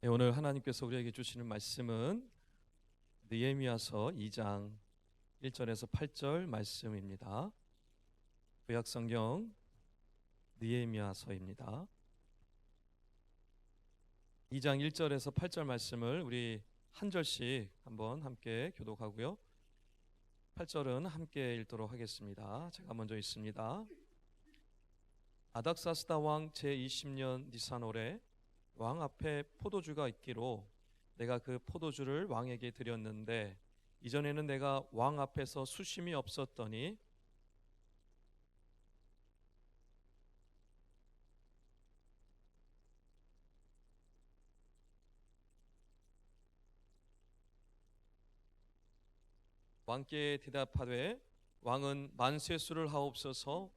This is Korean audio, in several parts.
네, 오늘 하나님께서 우리에게 주시는 말씀은 느헤미야서 2장 1절에서 8절 말씀입니다. 구약성경 느헤미야서입니다. 2장 1절에서 8절 말씀을 우리 한 절씩 한번 함께 교독하고요. 8절은 함께 읽도록 하겠습니다. 제가 먼저 읽습니다. 아닥사스다 왕 제20년 니산월에 왕 앞에 포도주가 있기로 내가 그 포도주를 왕에게 드렸는데 이전에는 내가 왕 앞에서 수심이 없었더니 왕께 대답하되 왕은 만쇄수를 하옵소서.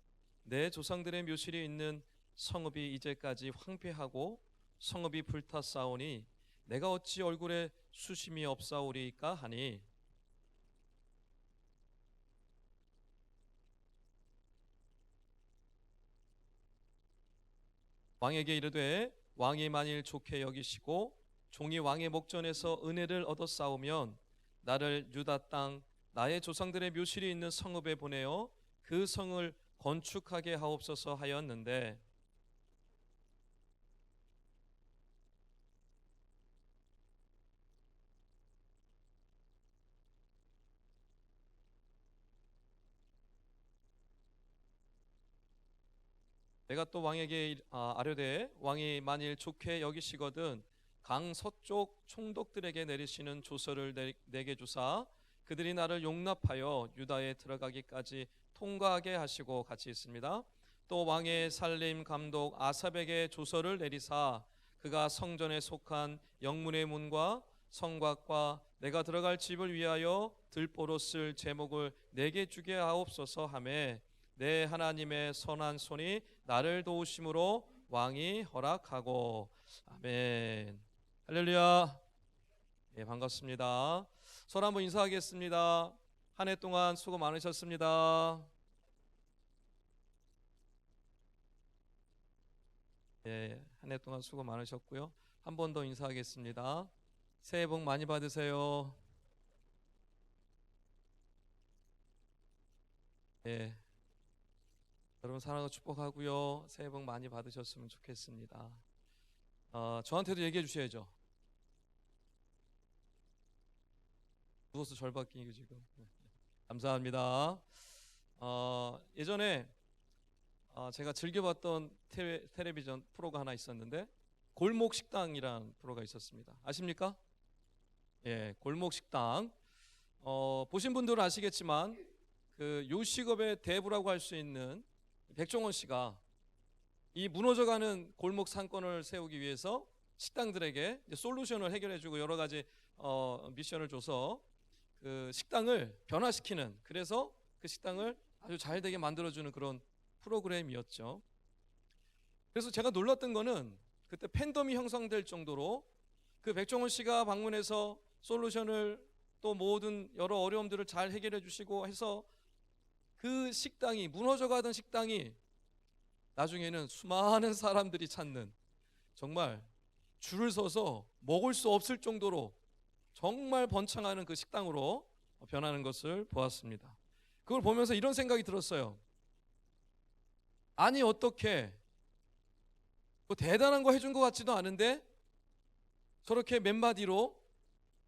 내 조상들의 묘실이 있는 성읍이 이제까지 황폐하고 성읍이 불탔사오니 내가 어찌 얼굴에 수심이 없사오리까 하니 왕에게 이르되 왕이 만일 좋게 여기시고 종이 왕의 목전에서 은혜를 얻었사오면 나를 유다 땅 나의 조상들의 묘실이 있는 성읍에 보내어 그 성을 건축하게 하옵소서 하였는데 내가 또 왕에게 아뢰되 왕이 만일 좋게 여기시거든 강 서쪽 총독들에게 내리시는 조서를 내게 주사 그들이 나를 용납하여 유다에 들어가기까지 통과하게 하시고 같이 있습니다. 또 왕의 살림 감독 아삽에게 조서를 내리사 그가 성전에 속한 영문의 문과 성곽과 내가 들어갈 집을 위하여 들보로 쓸 제목을 내게 주게 하옵소서 하매 내 하나님의 선한 손이 나를 도우심으로 왕이 허락하고. 아멘. 할렐루야. 예, 반갑습니다. 서로 한번 인사하겠습니다. 한 해 동안 수고 많으셨습니다. 예, 한 해 동안 수고 많으셨고요. 한 번 더 인사하겠습니다. 새해 복 많이 받으세요. 예, 여러분 사랑하고 축복하고요. 새해 복 많이 받으셨으면 좋겠습니다. 저한테도 얘기해 주셔야죠. 누워서 절 바뀌고 지금. 감사합니다. 예전에 제가 즐겨봤던 텔레비전 프로가 하나 있었는데 골목 식당이라는 프로가 있었습니다. 아십니까? 예, 골목 식당. 보신 분들은 아시겠지만 그 요식업의 대부라고 할 수 있는 백종원 씨가 이 무너져가는 골목 상권을 세우기 위해서 식당들에게 솔루션을 해결해주고 여러 가지 미션을 줘서 그 식당을 변화시키는, 그래서 그 식당을 아주 잘 되게 만들어주는 그런 프로그램이었죠. 그래서 제가 놀랐던 거는 그때 팬덤이 형성될 정도로 그 백종원 씨가 방문해서 솔루션을 또 모든 여러 어려움들을 잘 해결해 주시고 해서 그 식당이, 무너져가던 식당이 나중에는 수많은 사람들이 찾는, 정말 줄을 서서 먹을 수 없을 정도로 정말 번창하는 그 식당으로 변하는 것을 보았습니다. 그걸 보면서 이런 생각이 들었어요. 아니 어떻게 뭐 대단한 거 해준 것 같지도 않은데 저렇게 몇 마디로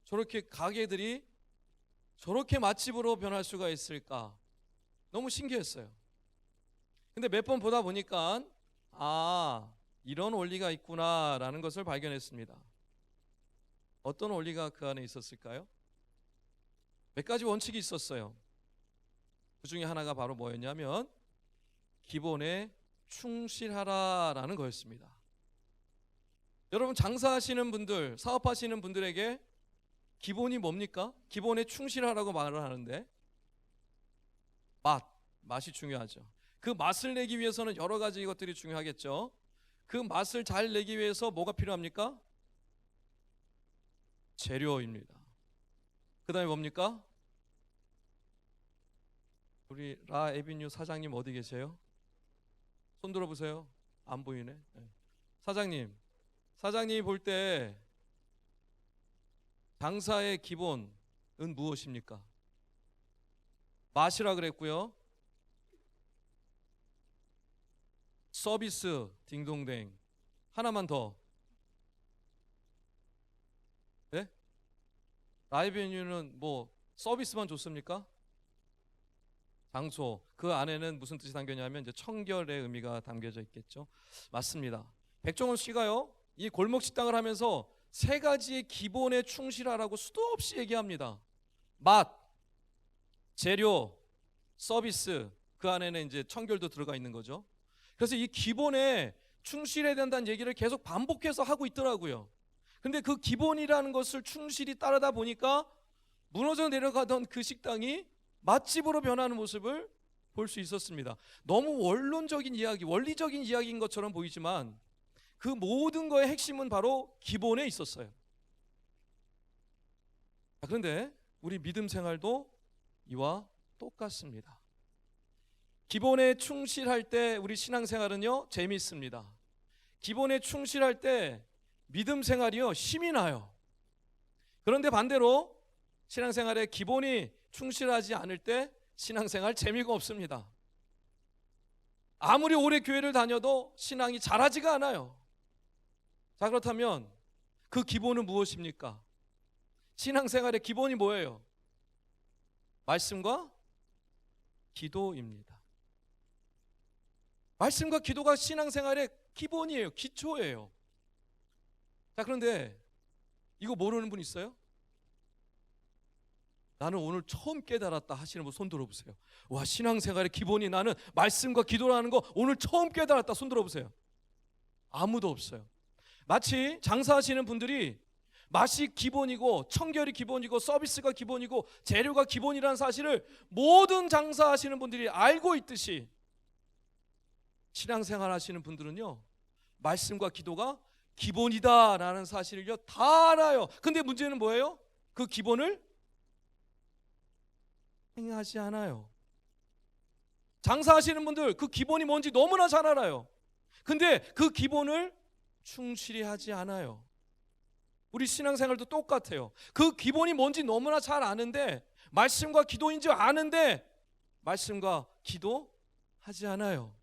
저렇게 가게들이 저렇게 맛집으로 변할 수가 있을까? 너무 신기했어요. 근데 몇 번 보다 보니까 이런 원리가 있구나라는 것을 발견했습니다. 어떤 원리가 그 안에 있었을까요? 몇 가지 원칙이 있었어요. 그 중에 하나가 바로 뭐였냐면 기본에 충실하라라는 거였습니다. 여러분 장사하시는 분들, 사업하시는 분들에게 기본이 뭡니까? 기본에 충실하라고 말을 하는데 맛이 중요하죠. 그 맛을 내기 위해서는 여러 가지 것들이 중요하겠죠. 그 맛을 잘 내기 위해서 뭐가 필요합니까? 재료입니다. 그 다음에 뭡니까? 우리 라 에비뉴 사장님 어디 계세요? 손 들어보세요. 안 보이네. 사장님이 볼 때 장사의 기본은 무엇입니까? 맛이라 그랬고요. 서비스 딩동댕. 하나만 더. 네? 라이브뉴는 뭐 서비스만 좋습니까? 장소. 그 안에는 무슨 뜻이 담겨냐면 이제 청결의 의미가 담겨져 있겠죠. 맞습니다. 백종원 씨가요, 이 골목 식당을 하면서 세 가지의 기본에 충실하라고 수도 없이 얘기합니다. 맛, 재료, 서비스. 그 안에는 이제 청결도 들어가 있는 거죠. 그래서 이 기본에 충실해야 된다는 얘기를 계속 반복해서 하고 있더라고요. 근데 그 기본이라는 것을 충실히 따르다 보니까 무너져 내려가던 그 식당이 맛집으로 변하는 모습을 볼 수 있었습니다. 너무 원론적인 이야기, 원리적인 이야기인 것처럼 보이지만 그 모든 거의 핵심은 바로 기본에 있었어요. 그런데 우리 믿음 생활도 이와 똑같습니다. 기본에 충실할 때 우리 신앙생활은요 재미있습니다. 기본에 충실할 때 믿음 생활이요 힘이 나요. 그런데 반대로 신앙생활에 기본이 충실하지 않을 때 신앙생활 재미가 없습니다. 아무리 오래 교회를 다녀도 신앙이 자라지가 않아요. 자, 그렇다면 그 기본은 무엇입니까? 신앙생활의 기본이 뭐예요? 말씀과 기도입니다. 말씀과 기도가 신앙생활의 기본이에요. 기초예요. 자, 그런데 이거 모르는 분 있어요? 나는 오늘 처음 깨달았다 하시는 분 손 들어보세요. 와, 신앙생활의 기본이 나는 말씀과 기도라는 거 오늘 처음 깨달았다 손 들어보세요. 아무도 없어요. 마치 장사하시는 분들이 맛이 기본이고 청결이 기본이고 서비스가 기본이고 재료가 기본이라는 사실을 모든 장사하시는 분들이 알고 있듯이 신앙생활 하시는 분들은요 말씀과 기도가 기본이다라는 사실을요 다 알아요. 근데 문제는 뭐예요? 그 기본을 행하지 않아요. 장사하시는 분들 그 기본이 뭔지 너무나 잘 알아요. 근데 그 기본을 충실히 하지 않아요. 우리 신앙생활도 똑같아요. 그 기본이 뭔지 너무나 잘 아는데 말씀과 기도인 줄 아는데 말씀과 기도하지 않아요.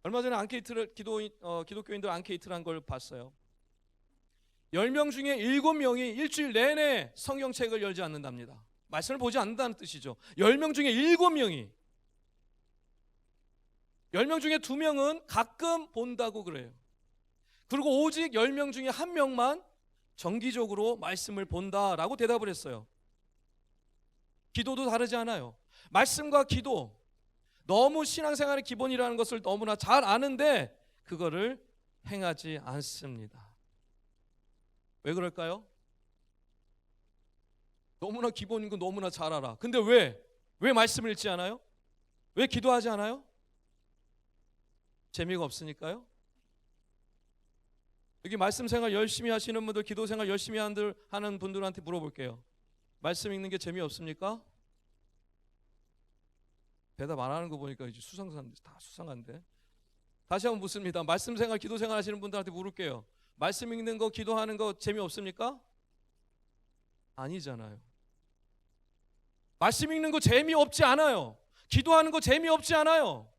얼마 전에 앙케이트를 기독교인들 앙케이트를 한 걸 봤어요. 10명 중에 7명이 일주일 내내 성경책을 열지 않는답니다. 말씀을 보지 않는다는 뜻이죠. 10명 중에 7명이 10명 중에 2명은 가끔 본다고 그래요. 그리고 오직 10명 중에 1명만 정기적으로 말씀을 본다라고 대답을 했어요. 기도도 다르지 않아요. 말씀과 기도 너무 신앙생활의 기본이라는 것을 너무나 잘 아는데 그거를 행하지 않습니다. 왜 그럴까요? 너무나 기본인 거 너무나 잘 알아. 근데 왜 말씀을 읽지 않아요? 왜 기도하지 않아요? 재미가 없으니까요? 여기 말씀 생활 열심히 하시는 분들, 기도 생활 열심히 하는 분들한테 물어볼게요. 말씀 읽는 게 재미없습니까? 대답 안 하는 거 보니까 이제 다 수상한데. 다시 한번 묻습니다. 말씀 생활, 기도 생활 하시는 분들한테 물을게요. 말씀 읽는 거, 기도하는 거 재미없습니까? 아니잖아요. 말씀 읽는 거 재미없지 않아요. 기도하는 거 재미없지 않아요.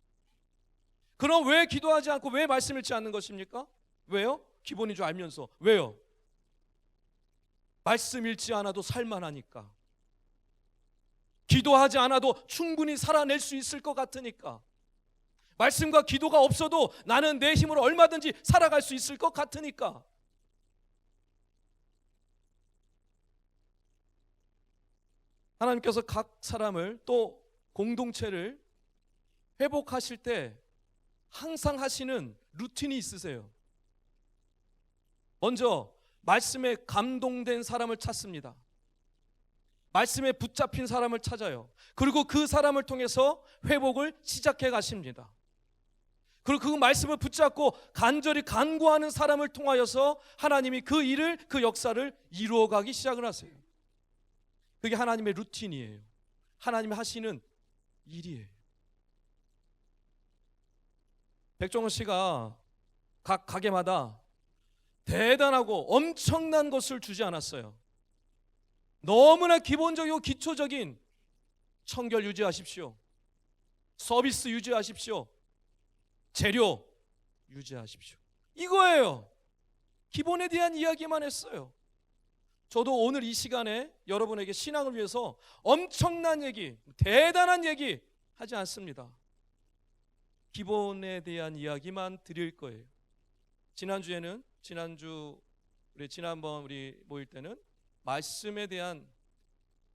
그럼 왜 기도하지 않고 왜 말씀 읽지 않는 것입니까? 왜요? 기본인 줄 알면서. 왜요? 말씀 읽지 않아도 살만하니까. 기도하지 않아도 충분히 살아낼 수 있을 것 같으니까. 말씀과 기도가 없어도 나는 내 힘으로 얼마든지 살아갈 수 있을 것 같으니까. 하나님께서 각 사람을 또 공동체를 회복하실 때 항상 하시는 루틴이 있으세요. 먼저 말씀에 감동된 사람을 찾습니다. 말씀에 붙잡힌 사람을 찾아요. 그리고 그 사람을 통해서 회복을 시작해 가십니다. 그리고 그 말씀을 붙잡고 간절히 간구하는 사람을 통하여서 하나님이 그 일을, 그 역사를 이루어가기 시작을 하세요. 그게 하나님의 루틴이에요. 하나님이 하시는 일이에요. 백종원 씨가 각 가게마다 대단하고 엄청난 것을 주지 않았어요. 너무나 기본적이고 기초적인 청결 유지하십시오. 서비스 유지하십시오. 재료 유지하십시오. 이거예요. 기본에 대한 이야기만 했어요. 저도 오늘 이 시간에 여러분에게 신앙을 위해서 엄청난 얘기, 대단한 얘기 하지 않습니다. 기본에 대한 이야기만 드릴 거예요. 지난번 우리 모일 때는 말씀에 대한,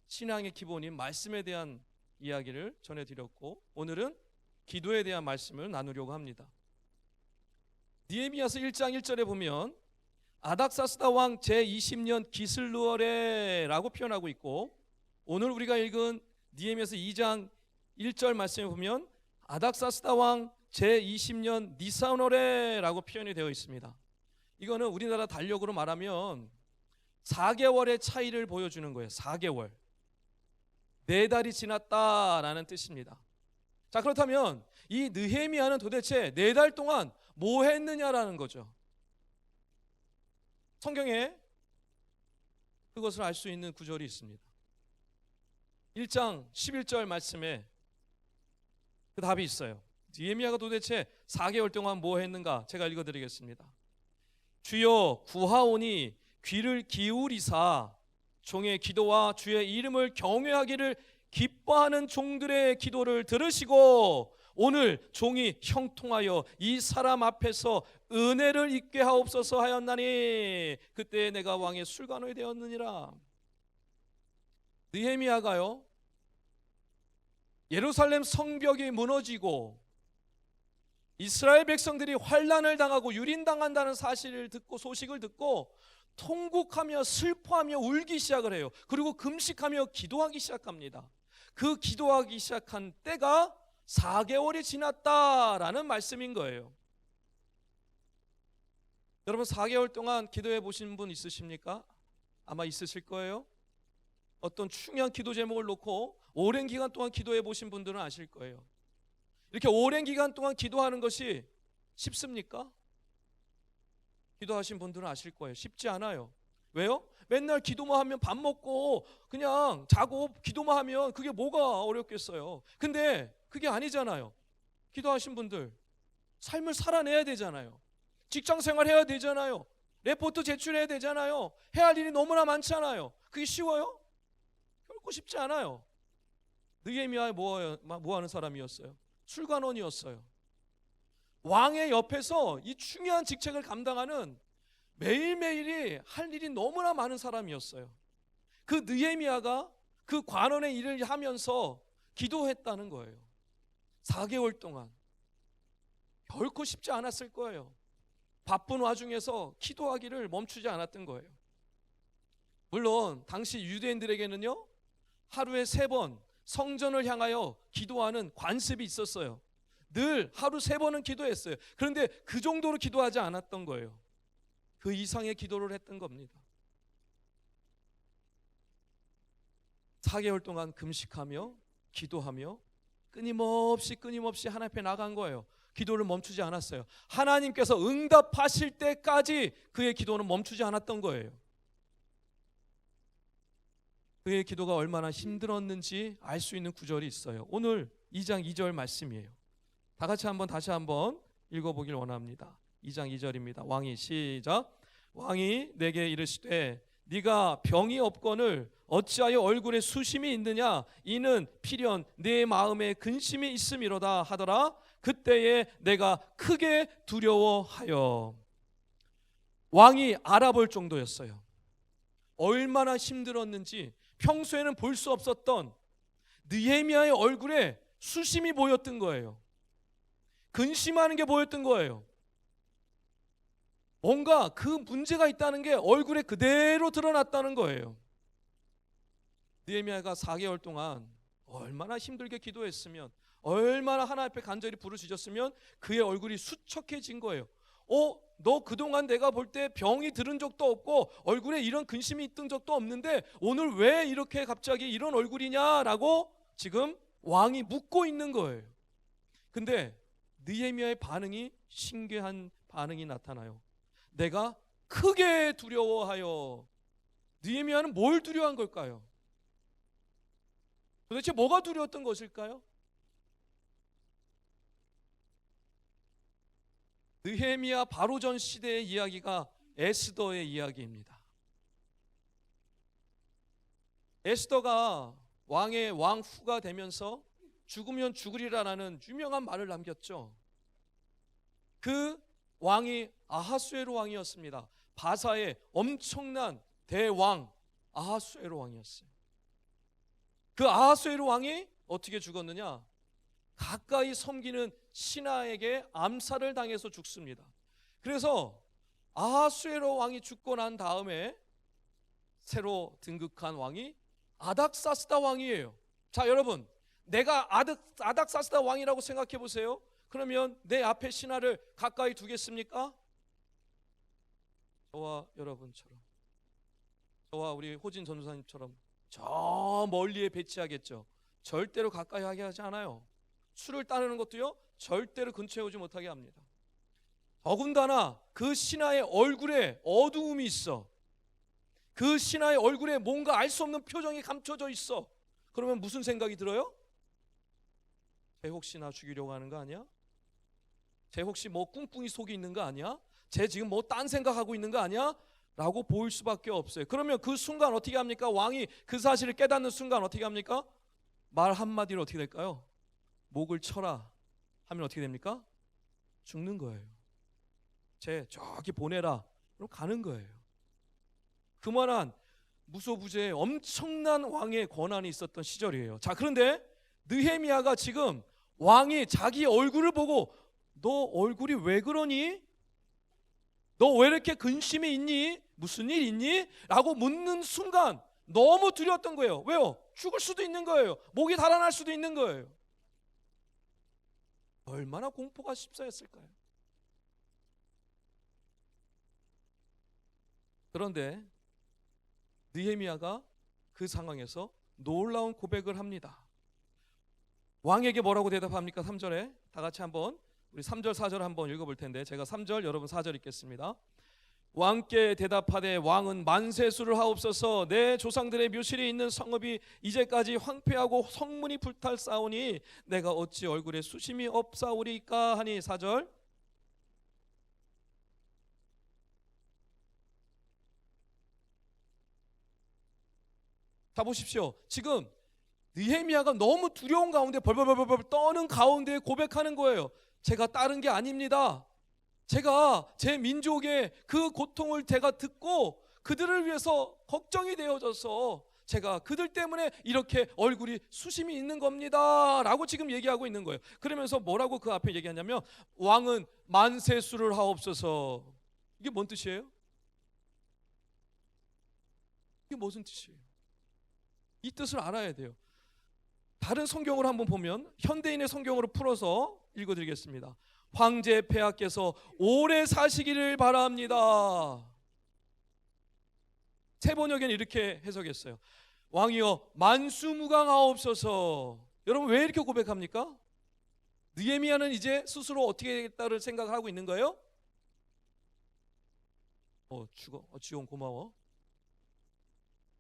신앙의 기본인 말씀에 대한 이야기를 전해드렸고, 오늘은 기도에 대한 말씀을 나누려고 합니다. 느헤미야서 1장 1절에 보면 아닥사스다 왕 제20년 기슬루월에라고 표현하고 있고, 오늘 우리가 읽은 느헤미야서 2장 1절 말씀에 보면 아닥사스다 왕 제20년 니산월에라고 표현이 되어 있습니다. 이거는 우리나라 달력으로 말하면 4개월의 차이를 보여주는 거예요. 4개월. 4달이 지났다라는 뜻입니다. 자, 그렇다면 이 느헤미야는 도대체 4달 동안 뭐 했느냐라는 거죠. 성경에 그것을 알 수 있는 구절이 있습니다. 1장 11절 말씀에 그 답이 있어요. 느헤미야가 도대체 4개월 동안 뭐 했는가? 제가 읽어드리겠습니다. 주여 구하오니 귀를 기울이사 종의 기도와 주의 이름을 경외하기를 기뻐하는 종들의 기도를 들으시고 오늘 종이 형통하여 이 사람 앞에서 은혜를 입게 하옵소서 하였나니 그때 내가 왕의 술관원이 되었느니라. 느헤미야가요, 예루살렘 성벽이 무너지고 이스라엘 백성들이 환난을 당하고 유린당한다는 사실을 듣고, 소식을 듣고 통곡하며 슬퍼하며 울기 시작을 해요. 그리고 금식하며 기도하기 시작합니다. 그 기도하기 시작한 때가 4개월이 지났다라는 말씀인 거예요. 여러분 4개월 동안 기도해 보신 분 있으십니까? 아마 있으실 거예요. 어떤 중요한 기도 제목을 놓고 오랜 기간 동안 기도해 보신 분들은 아실 거예요. 이렇게 오랜 기간 동안 기도하는 것이 쉽습니까? 기도하신 분들은 아실 거예요. 쉽지 않아요. 왜요? 맨날 기도만 하면 밥 먹고 그냥 자고 기도만 하면 그게 뭐가 어렵겠어요. 근데 그게 아니잖아요. 기도하신 분들 삶을 살아내야 되잖아요. 직장생활 해야 되잖아요. 레포트 제출해야 되잖아요. 해야 할 일이 너무나 많잖아요. 그게 쉬워요? 결코 쉽지 않아요. 느헤미야 뭐 하는 사람이었어요? 술관원이었어요. 왕의 옆에서 이 중요한 직책을 감당하는 매일매일이 할 일이 너무나 많은 사람이었어요. 그 느헤미야가 그 관원의 일을 하면서 기도했다는 거예요. 4개월 동안 결코 쉽지 않았을 거예요. 바쁜 와중에서 기도하기를 멈추지 않았던 거예요. 물론 당시 유대인들에게는요, 하루에 3번 성전을 향하여 기도하는 관습이 있었어요. 늘 하루 3번은 기도했어요. 그런데 그 정도로 기도하지 않았던 거예요. 그 이상의 기도를 했던 겁니다. 4개월 동안 금식하며 기도하며 끊임없이 하나님 앞에 나간 거예요. 기도를 멈추지 않았어요. 하나님께서 응답하실 때까지 그의 기도는 멈추지 않았던 거예요. 그의 기도가 얼마나 힘들었는지 알 수 있는 구절이 있어요. 오늘 2장 2절 말씀이에요. 다 같이 다시 한번 읽어보길 원합니다. 2장 2절입니다. 왕이 시작. 왕이 내게 이르시되 네가 병이 없거늘 어찌하여 얼굴에 수심이 있느냐? 이는 필연 네 마음에 근심이 있음이로다 하더라. 그때에 내가 크게 두려워하여. 왕이 알아볼 정도였어요. 얼마나 힘들었는지 평소에는 볼 수 없었던 느헤미야의 얼굴에 수심이 보였던 거예요. 근심하는 게 보였던 거예요. 뭔가 그 문제가 있다는 게 얼굴에 그대로 드러났다는 거예요. 느헤미야가 4개월 동안 얼마나 힘들게 기도했으면, 얼마나 하나님 앞에 간절히 부르짖었으면 그의 얼굴이 수척해진 거예요. 너 그동안 내가 볼 때 병이 들은 적도 없고 얼굴에 이런 근심이 있던 적도 없는데 오늘 왜 이렇게 갑자기 이런 얼굴이냐라고 지금 왕이 묻고 있는 거예요. 근데 느헤미야의 반응이 신기한 반응이 나타나요. 내가 크게 두려워하여. 느헤미야는 뭘 두려워한 걸까요? 도대체 뭐가 두려웠던 것일까요? 느헤미야 바로 전 시대의 이야기가 에스더의 이야기입니다. 에스더가 왕의 왕후가 되면서 죽으면 죽으리라라는 유명한 말을 남겼죠. 그 왕이 아하수에로 왕이었습니다. 바사의 엄청난 대왕 아하수에로 왕이었어요. 그 아하수에로 왕이 어떻게 죽었느냐? 가까이 섬기는 신하에게 암살을 당해서 죽습니다. 그래서 아하수에로 왕이 죽고 난 다음에 새로 등극한 왕이 아닥사스다 왕이에요. 자, 여러분, 내가 아닥사스다 왕이라고 생각해 보세요. 그러면 내 앞에 신하를 가까이 두겠습니까? 저와 여러분처럼, 저와 우리 호진 전도사님처럼 저 멀리에 배치하겠죠. 절대로 가까이 하게 하지 않아요. 술을 따르는 것도요, 절대로 근처에 오지 못하게 합니다. 더군다나 그 신하의 얼굴에 어두움이 있어. 그 신하의 얼굴에 뭔가 알 수 없는 표정이 감춰져 있어. 그러면 무슨 생각이 들어요? 쟤 혹시 나 죽이려고 하는 거 아니야? 쟤 혹시 뭐 꿍꿍이 속이 있는 거 아니야? 쟤 지금 뭐 딴 생각하고 있는 거 아니야? 라고 보일 수밖에 없어요. 그러면 그 순간 어떻게 합니까? 왕이 그 사실을 깨닫는 순간 어떻게 합니까? 말 한마디로 어떻게 될까요? 목을 쳐라 하면 어떻게 됩니까? 죽는 거예요. 쟤 저기 보내라. 그럼 가는 거예요. 그만한 무소부재의 엄청난 왕의 권한이 있었던 시절이에요. 자, 그런데 느헤미야가 지금 왕이 자기 얼굴을 보고 너 얼굴이 왜 그러니? 너 왜 이렇게 근심이 있니? 무슨 일 있니? 라고 묻는 순간 너무 두려웠던 거예요. 왜요? 죽을 수도 있는 거예요. 목이 달아날 수도 있는 거예요. 얼마나 공포가 휩싸였을까요? 그런데 느헤미야가 그 상황에서 놀라운 고백을 합니다. 왕에게 뭐라고 대답합니까? 3절에 다 같이 한번 우리 3절 4절 한번 읽어볼 텐데, 제가 3절 여러분 4절 읽겠습니다. 왕께 대답하되 왕은 만세수를 하옵소서. 내 조상들의 묘실이 있는 성읍이 이제까지 황폐하고 성문이 불탈사오니 내가 어찌 얼굴에 수심이 없사오리까 하니. 4절 자 보십시오. 지금 느헤미야가 너무 두려운 가운데 벌벌벌벌 떠는 가운데 고백하는 거예요. 제가 따른 게 아닙니다. 제가 제 민족의 그 고통을 제가 듣고 그들을 위해서 걱정이 되어져서 제가 그들 때문에 이렇게 얼굴이 수심이 있는 겁니다 라고 지금 얘기하고 있는 거예요. 그러면서 뭐라고 그 앞에 얘기하냐면 왕은 만세수를 하옵소서. 이게 뭔 뜻이에요? 이게 무슨 뜻이에요? 이 뜻을 알아야 돼요. 다른 성경을 한번 보면 현대인의 성경으로 풀어서 읽어드리겠습니다. 황제 폐하께서 오래 사시기를 바랍니다. 새 번역에는 이렇게 해석했어요. 왕이여 만수무강하옵소서. 여러분 왜 이렇게 고백합니까? 느헤미야는 이제 스스로 어떻게 되겠다를 생각을 하고 있는 거예요? 지온 고마워.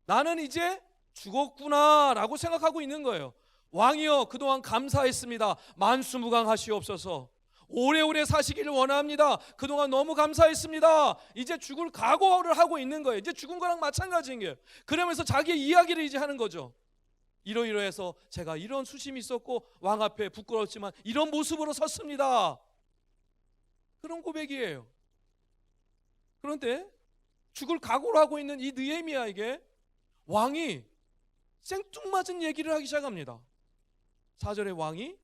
나는 이제 죽었구나 라고 생각하고 있는 거예요. 왕이여 그동안 감사했습니다. 만수무강하시옵소서. 오래오래 사시기를 원합니다. 그동안 너무 감사했습니다. 이제 죽을 각오를 하고 있는 거예요. 이제 죽은 거랑 마찬가지인 거예요. 그러면서 자기의 이야기를 이제 하는 거죠. 이러이러해서 제가 이런 수심이 있었고 왕 앞에 부끄럽지만 이런 모습으로 섰습니다. 그런 고백이에요. 그런데 죽을 각오를 하고 있는 이 느헤미야에게 왕이 생뚱맞은 얘기를 하기 시작합니다. 4절에 왕이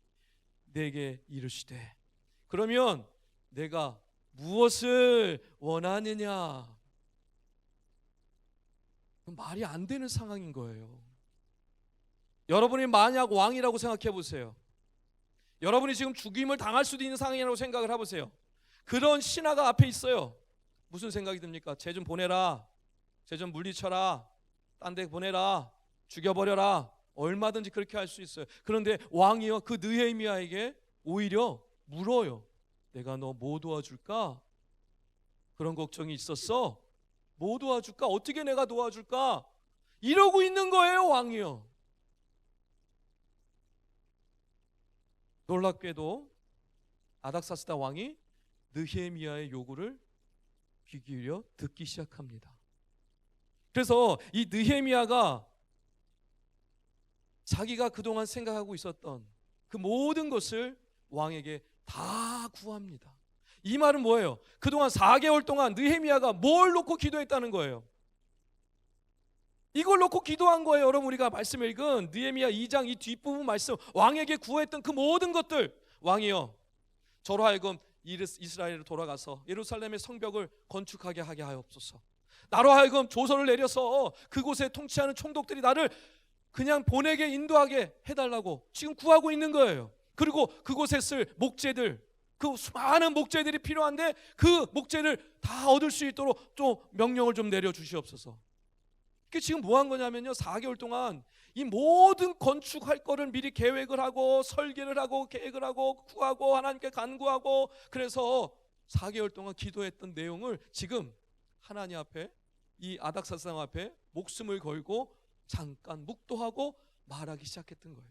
내게 이르시되 그러면 내가 무엇을 원하느냐? 말이 안 되는 상황인 거예요. 여러분이 만약 왕이라고 생각해 보세요. 여러분이 지금 죽임을 당할 수도 있는 상황이라고 생각을 해보세요. 그런 신하가 앞에 있어요. 무슨 생각이 듭니까? 쟤 좀 보내라. 쟤 좀 물리쳐라. 딴 데 보내라. 죽여버려라. 얼마든지 그렇게 할 수 있어요. 그런데 왕이요 그 느헤미야에게 오히려 물어요. 내가 너 뭐 도와줄까? 그런 걱정이 있었어? 뭐 도와줄까? 어떻게 내가 도와줄까? 이러고 있는 거예요, 왕이요. 놀랍게도 아닥사스다 왕이 느헤미야의 요구를 귀 기울여 듣기 시작합니다. 그래서 이 느헤미야가 자기가 그동안 생각하고 있었던 그 모든 것을 왕에게 다 구합니다. 이 말은 뭐예요? 그동안 4개월 동안 느헤미야가 뭘 놓고 기도했다는 거예요? 이걸 놓고 기도한 거예요. 여러분, 우리가 말씀을 읽은 느헤미야 2장 이 뒷부분 말씀, 왕에게 구했던 그 모든 것들, 왕이여 저로 하여금 이스라엘로 돌아가서 예루살렘의 성벽을 건축하게 하게 하옵소서. 나로 하여금 조서를 내려서 그곳에 통치하는 총독들이 나를 그냥 보내게 인도하게 해달라고 지금 구하고 있는 거예요. 그리고 그곳에 쓸 목재들, 그 수많은 목재들이 필요한데 그 목재를 다 얻을 수 있도록 또 명령을 좀 내려주시옵소서. 그게 지금 뭐 한 거냐면요, 4개월 동안 이 모든 건축할 거를 미리 계획을 하고 설계를 하고 계획을 하고 구하고 하나님께 간구하고, 그래서 4개월 동안 기도했던 내용을 지금 하나님 앞에, 이 아닥사스당 앞에 목숨을 걸고 잠깐 묵도하고 말하기 시작했던 거예요.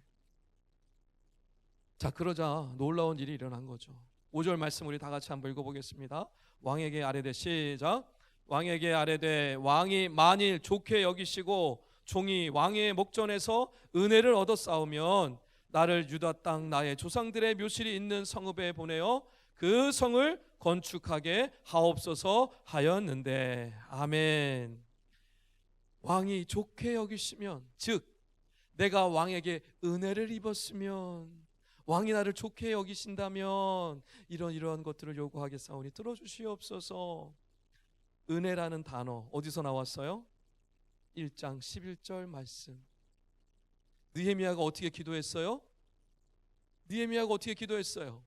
자, 그러자 놀라운 일이 일어난 거죠. 5절 말씀 우리 다 같이 한번 읽어보겠습니다. 왕에게 아뢰되, 시작. 왕에게 아뢰되 왕이 만일 좋게 여기시고 종이 왕의 목전에서 은혜를 얻어 싸우면 나를 유다 땅 나의 조상들의 묘실이 있는 성읍에 보내어 그 성을 건축하게 하옵소서 하였는데. 아멘. 왕이 좋게 여기시면, 즉 내가 왕에게 은혜를 입었으면, 왕이 나를 좋게 여기신다면 이런 것들을 요구하겠사오니 들어주시옵소서. 은혜라는 단어 어디서 나왔어요? 1장 11절 말씀. 느헤미야가 어떻게 기도했어요? 느헤미야가 어떻게 기도했어요?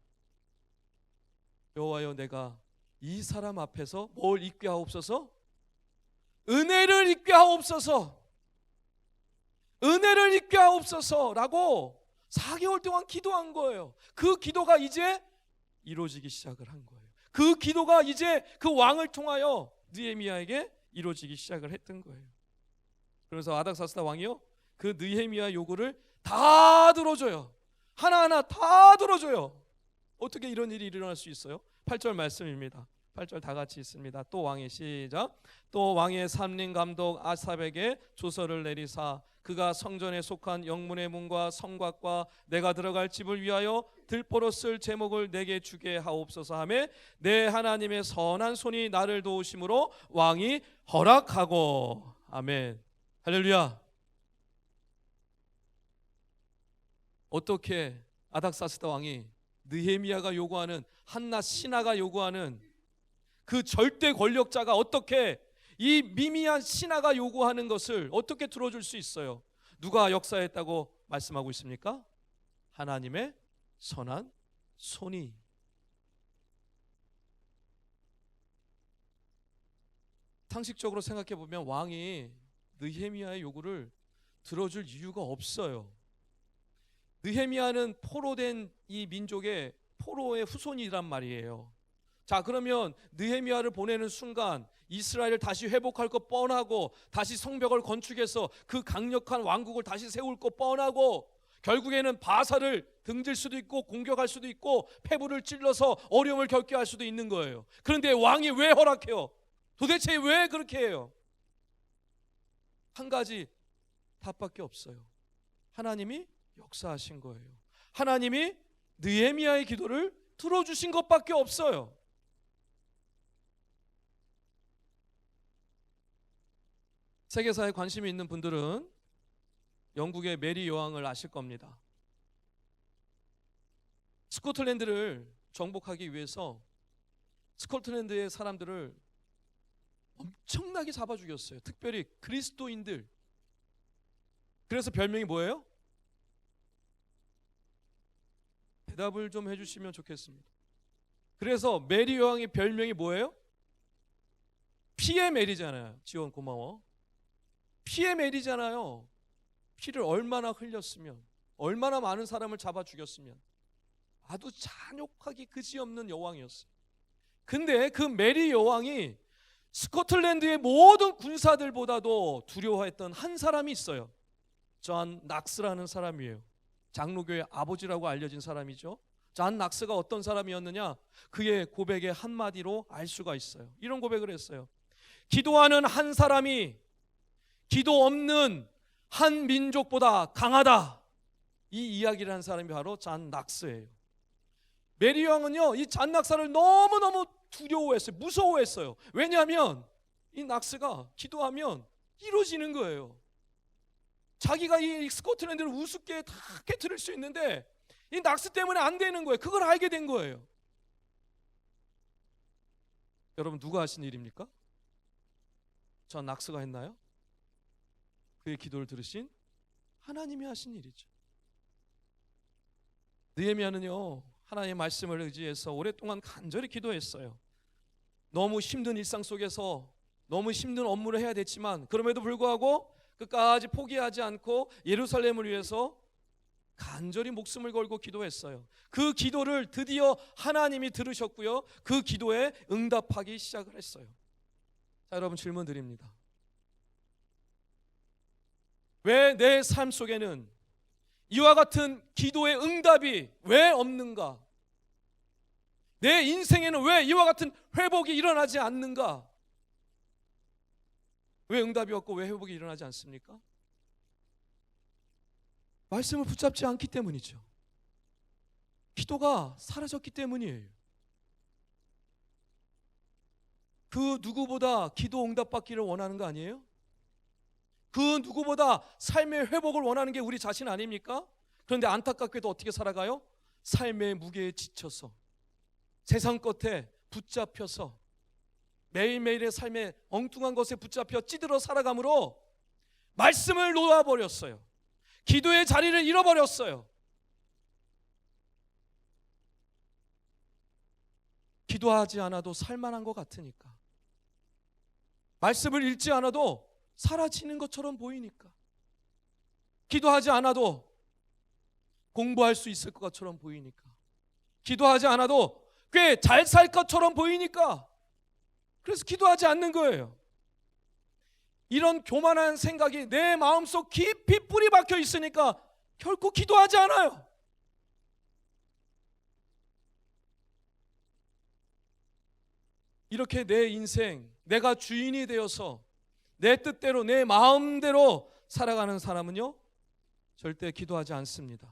여호와여 내가 이 사람 앞에서 뭘 입게 하옵소서? 은혜를 입게 하옵소서. 은혜를 입게 하옵소서라고 4개월 동안 기도한 거예요. 그 기도가 이제 이루어지기 시작을 한 거예요. 그 기도가 이제 그 왕을 통하여 느헤미야에게 이루어지기 시작을 했던 거예요. 그래서 아닥사스다 왕이요, 그 느헤미야 요구를 다 들어줘요. 하나하나 다 들어줘요. 어떻게 이런 일이 일어날 수 있어요? 8절 말씀입니다. 8절 다 같이 있습니다. 또 왕의, 시작. 또 왕의 삼림 감독 아삽에게 조서를 내리사 그가 성전에 속한 영문의 문과 성곽과 내가 들어갈 집을 위하여 들보로 쓸 제목을 내게 주게 하옵소서 하며 내 하나님의 선한 손이 나를 도우심으로 왕이 허락하고. 아멘. 할렐루야. 어떻게 아닥사스다 왕이 느헤미야가 요구하는, 한낱 신하가 요구하는, 그 절대 권력자가 어떻게 이 미미한 신하가 요구하는 것을 어떻게 들어줄 수 있어요? 누가 역사했다고 말씀하고 있습니까? 하나님의 선한 손이. 상식적으로 생각해 보면 왕이 느헤미야의 요구를 들어줄 이유가 없어요. 느헤미야는 포로된 이 민족의 포로의 후손이란 말이에요. 자, 그러면 느헤미야를 보내는 순간 이스라엘을 다시 회복할 것 뻔하고, 다시 성벽을 건축해서 그 강력한 왕국을 다시 세울 것 뻔하고, 결국에는 바사를 등질 수도 있고 공격할 수도 있고 패부를 찔러서 어려움을 겪게 할 수도 있는 거예요. 그런데 왕이 왜 허락해요? 도대체 왜 그렇게 해요? 한 가지 답밖에 없어요. 하나님이 역사하신 거예요. 하나님이 느헤미야의 기도를 들어주신 것밖에 없어요. 세계사에 관심이 있는 분들은 영국의 메리 여왕을 아실 겁니다. 스코틀랜드를 정복하기 위해서 스코틀랜드의 사람들을 엄청나게 잡아 죽였어요. 특별히 그리스도인들. 그래서 별명이 뭐예요? 대답을 좀 해주시면 좋겠습니다. 그래서 메리 여왕의 별명이 뭐예요? 피의 메리잖아요. 지원 고마워. 피의 메리잖아요. 피를 얼마나 흘렸으면, 얼마나 많은 사람을 잡아 죽였으면. 아주 잔혹하기 그지없는 여왕이었어요. 근데 그 메리 여왕이 스코틀랜드의 모든 군사들보다도 두려워했던 한 사람이 있어요. 존 낙스라는 사람이에요. 장로교의 아버지라고 알려진 사람이죠. 존 낙스가 어떤 사람이었느냐? 그의 고백의 한마디로 알 수가 있어요. 이런 고백을 했어요. 기도하는 한 사람이 기도 없는 한 민족보다 강하다. 이 이야기를 한 사람이 바로 존 낙스예요. 메리 왕은요, 이 존 낙스를 너무너무 두려워했어요. 무서워했어요. 왜냐하면 이 낙스가 기도하면 이루어지는 거예요. 자기가 이 스코틀랜드를 우습게 다 깨트릴 수 있는데 이 낙스 때문에 안 되는 거예요. 그걸 알게 된 거예요. 여러분, 누가 하신 일입니까? 존 낙스가 했나요? 그의 기도를 들으신 하나님이 하신 일이죠. 느헤미야는요, 하나님의 말씀을 의지해서 오랫동안 간절히 기도했어요. 너무 힘든 일상 속에서 너무 힘든 업무를 해야 됐지만 그럼에도 불구하고 끝까지 포기하지 않고 예루살렘을 위해서 간절히 목숨을 걸고 기도했어요. 그 기도를 드디어 하나님이 들으셨고요, 그 기도에 응답하기 시작을 했어요. 자, 여러분, 질문 드립니다. 왜 내 삶 속에는 이와 같은 기도의 응답이 왜 없는가? 내 인생에는 왜 이와 같은 회복이 일어나지 않는가? 왜 응답이 없고 왜 회복이 일어나지 않습니까? 말씀을 붙잡지 않기 때문이죠. 기도가 사라졌기 때문이에요. 그 누구보다 기도 응답받기를 원하는 거 아니에요? 그 누구보다 삶의 회복을 원하는 게 우리 자신 아닙니까? 그런데 안타깝게도 어떻게 살아가요? 삶의 무게에 지쳐서, 세상 끝에 붙잡혀서, 매일매일의 삶의 엉뚱한 것에 붙잡혀 찌들어 살아감으로 말씀을 놓아버렸어요. 기도의 자리를 잃어버렸어요. 기도하지 않아도 살만한 것 같으니까, 말씀을 읽지 않아도 사라지는 것처럼 보이니까, 기도하지 않아도 공부할 수 있을 것처럼 보이니까, 기도하지 않아도 꽤 잘 살 것처럼 보이니까, 그래서 기도하지 않는 거예요. 이런 교만한 생각이 내 마음속 깊이 뿌리 박혀 있으니까 결코 기도하지 않아요. 이렇게 내 인생, 내가 주인이 되어서 내 뜻대로 내 마음대로 살아가는 사람은요, 절대 기도하지 않습니다.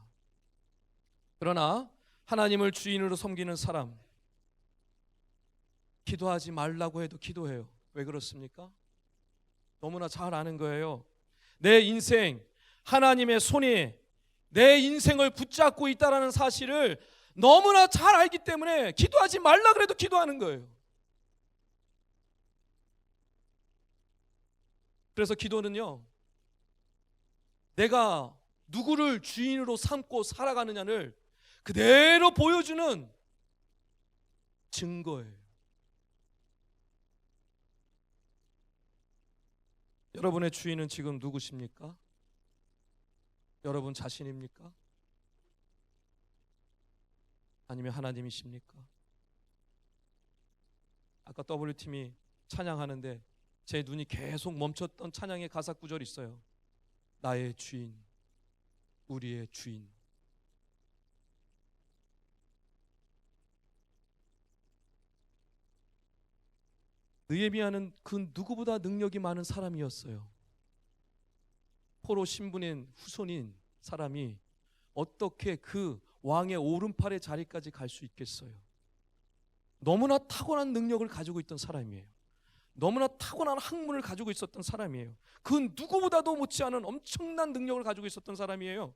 그러나 하나님을 주인으로 섬기는 사람, 기도하지 말라고 해도 기도해요. 왜 그렇습니까? 너무나 잘 아는 거예요. 내 인생, 하나님의 손이 내 인생을 붙잡고 있다는 사실을 너무나 잘 알기 때문에 기도하지 말라 그래도 기도하는 거예요. 그래서 기도는요, 내가 누구를 주인으로 삼고 살아가느냐를 그대로 보여주는 증거예요. 여러분의 주인은 지금 누구십니까? 여러분 자신입니까? 아니면 하나님이십니까? 아까 W팀이 찬양하는데 제 눈이 계속 멈췄던 찬양의 가사 구절이 있어요. 나의 주인, 우리의 주인. 느헤미야는 그 누구보다 능력이 많은 사람이었어요. 포로 신분인 후손인 사람이 어떻게 그 왕의 오른팔의 자리까지 갈 수 있겠어요? 너무나 타고난 능력을 가지고 있던 사람이에요. 너무나 타고난 학문을 가지고 있었던 사람이에요. 그 누구보다도 못지않은 엄청난 능력을 가지고 있었던 사람이에요.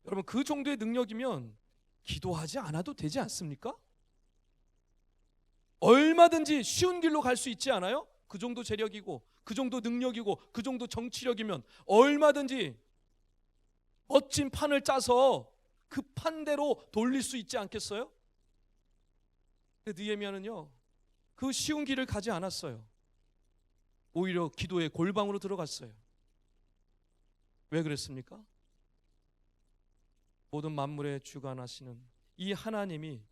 여러분, 그 정도의 능력이면 기도하지 않아도 되지 않습니까? 얼마든지 쉬운 길로 갈 수 있지 않아요? 그 정도 재력이고, 그 정도 능력이고, 그 정도 정치력이면 얼마든지 멋진 판을 짜서 그 판대로 돌릴 수 있지 않겠어요? 근데 느헤미야는요, 그 쉬운 길을 가지 않았어요. 오히려 기도의 골방으로 들어갔어요. 왜 그랬습니까? 모든 만물에 주관하시는 이 하나님이,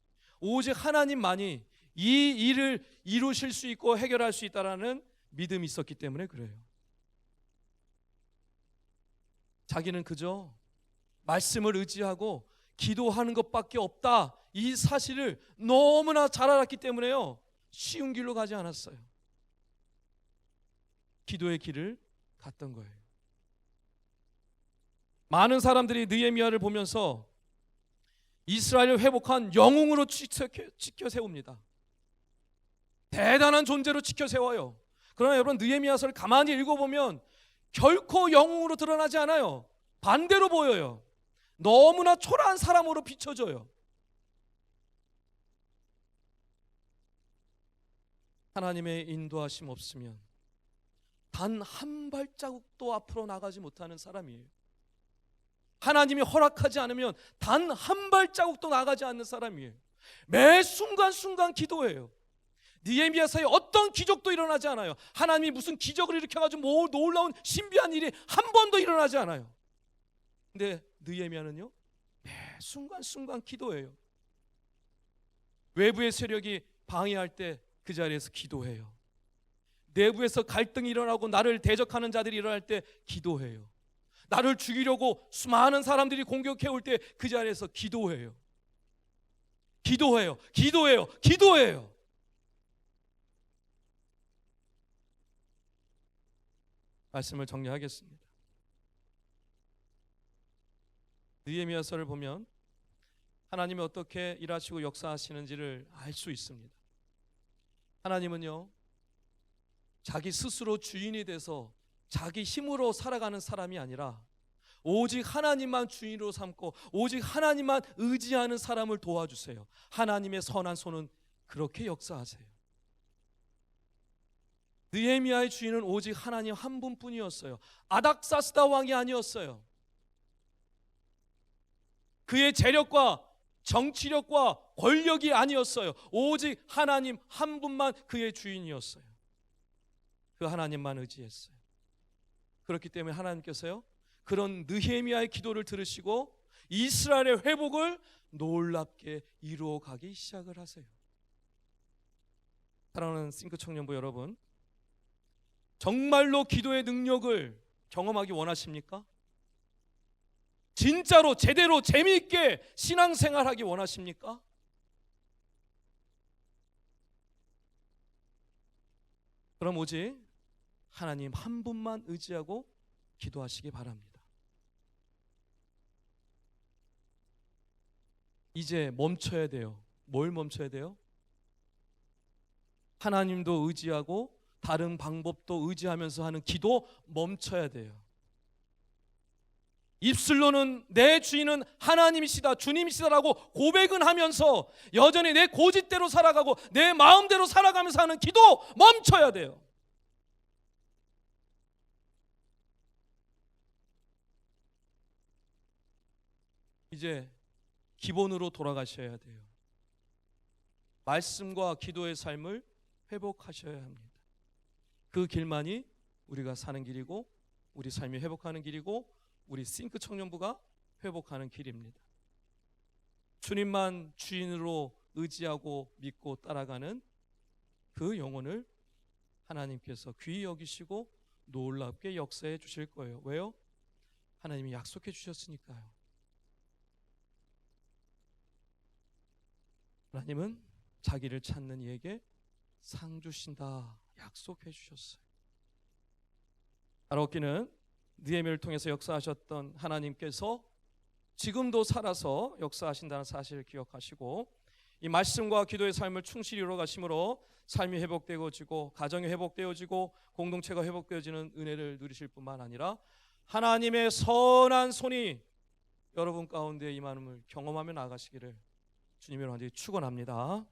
오직 하나님만이 이 일을 이루실 수 있고 해결할 수 있다라는 믿음이 있었기 때문에 그래요. 자기는 그저 말씀을 의지하고 기도하는 것밖에 없다, 이 사실을 너무나 잘 알았기 때문에요, 쉬운 길로 가지 않았어요. 기도의 길을 갔던 거예요. 많은 사람들이 느헤미야를 보면서 이스라엘을 회복한 영웅으로 지켜 세웁니다. 대단한 존재로 지켜 세워요. 그러나 여러분, 느헤미야서를 가만히 읽어보면 결코 영웅으로 드러나지 않아요. 반대로 보여요. 너무나 초라한 사람으로 비춰져요. 하나님의 인도하심 없으면 단 한 발자국도 앞으로 나가지 못하는 사람이에요. 하나님이 허락하지 않으면 단 한 발자국도 나가지 않는 사람이에요. 매 순간순간 기도해요. 느헤미야서에 어떤 기적도 일어나지 않아요. 하나님이 무슨 기적을 일으켜가지고 뭐 놀라운 신비한 일이 한 번도 일어나지 않아요. 근데 느헤미야는요, 매 순간순간 기도해요. 외부의 세력이 방해할 때 그 자리에서 기도해요. 내부에서 갈등이 일어나고 나를 대적하는 자들이 일어날 때 기도해요. 나를 죽이려고 수많은 사람들이 공격해 올 때 그 자리에서 기도해요. 기도해요. 기도해요. 기도해요. 말씀을 정리하겠습니다. 느헤미야서를 보면 하나님이 어떻게 일하시고 역사하시는지를 알 수 있습니다. 하나님은요, 자기 스스로 주인이 돼서 자기 힘으로 살아가는 사람이 아니라 오직 하나님만 주인으로 삼고 오직 하나님만 의지하는 사람을 도와주세요. 하나님의 선한 손은 그렇게 역사하세요. 느헤미야의 주인은 오직 하나님 한 분뿐이었어요. 아닥사스다 왕이 아니었어요. 그의 재력과 정치력과 권력이 아니었어요. 오직 하나님 한 분만 그의 주인이었어요. 그 하나님만 의지했어요. 그렇기 때문에 하나님께서요, 그런 느헤미야의 기도를 들으시고 이스라엘의 회복을 놀랍게 이루어가기 시작을 하세요. 사랑하는 싱크 청년부 여러분, 정말로 기도의 능력을 경험하기 원하십니까? 진짜로 제대로 재미있게 신앙생활하기 원하십니까? 그럼 오직 하나님 한 분만 의지하고 기도하시기 바랍니다. 이제 멈춰야 돼요. 뭘 멈춰야 돼요? 하나님도 의지하고 다른 방법도 의지하면서 하는 기도 멈춰야 돼요. 입술로는 내 주인은 하나님이시다, 주님이시다라고 고백은 하면서 여전히 내 고집대로 살아가고 내 마음대로 살아가면서 하는 기도 멈춰야 돼요. 이제 기본으로 돌아가셔야 돼요. 말씀과 기도의 삶을 회복하셔야 합니다. 그 길만이 우리가 사는 길이고 우리 삶이 회복하는 길이고 우리 싱크 청년부가 회복하는 길입니다. 주님만 주인으로 의지하고 믿고 따라가는 그 영혼을 하나님께서 귀히 여기시고 놀랍게 역사해 주실 거예요. 왜요? 하나님이 약속해 주셨으니까요. 하나님은 자기를 찾는 이에게 상 주신다 약속해 주셨어요. 바로기는 느헤미야를 통해서 역사하셨던 하나님께서 지금도 살아서 역사하신다는 사실을 기억하시고 이 말씀과 기도의 삶을 충실히 이루어가심으로 삶이 회복되어지고 가정이 회복되어지고 공동체가 회복되어지는 은혜를 누리실 뿐만 아니라 하나님의 선한 손이 여러분 가운데 임함을 경험하며 나가시기를 주님의 완전히 축원합니다.